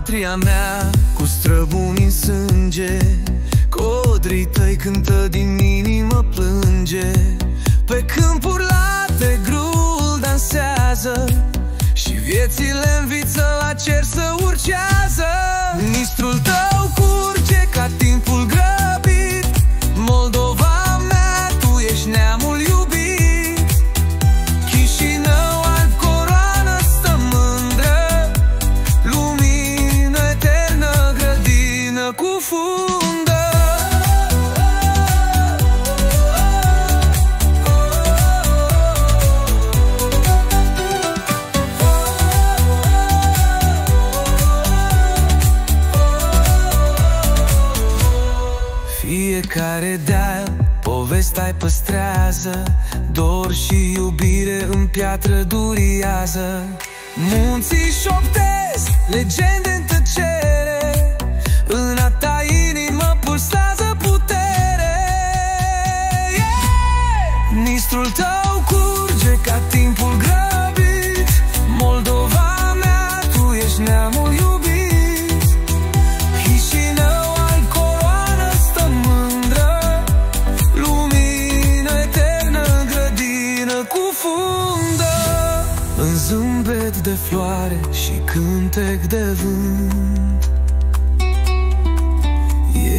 patria mea, cu străbuni în sânge. Codrii tăi cântă din inimă plânge. Pe câmpuri late grul dansează și viețile în viță la cer să urcează. Nistrul tău curge ca timpul grăbit. Moldova mea, tu ești neamul iubit. Chișinău, alb, coroană stă mândră. Lumină eternă, grădină cu fundă. Fiecare deal povestea-i păstrează, dor și iubire în piatră duriază. Munții șoptesc legende în tăcere, în a ta inimă pulsează putere. Nistrul tău curge ca timpul grăbit. Moldova mea, tu ești neamul iubit. În zâmbet de floare și cântec de vânt,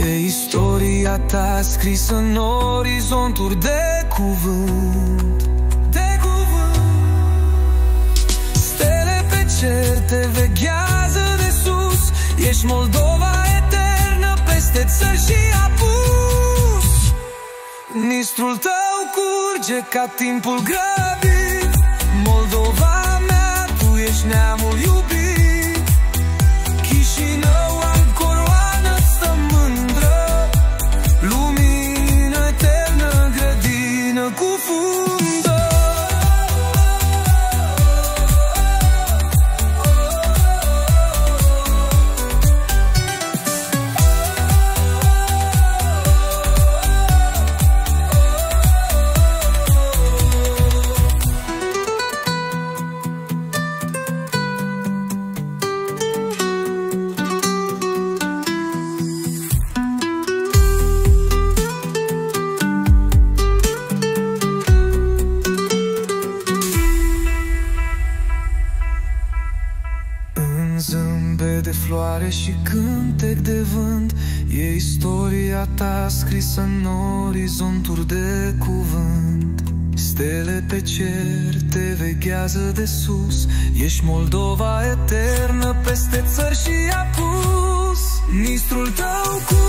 e istoria ta scrisă în orizonturi de cuvânt. Stele pe cer te veghează de sus. Ești Moldova eternă peste țări și apus. Nistrul tău curge ca timpul grăbit. Moldova mea, tu ești neamul iubit. Chișinău, alb, coroană stă mândră. Lumină eternă, grădină cu fundă. Zâmbet de floare și cântec de vânt, e istoria ta scrisă în orizonturi de cuvânt. Stele pe cer te veghează de sus. Ești Moldova eternă peste țări și apus. Nistrul tău cu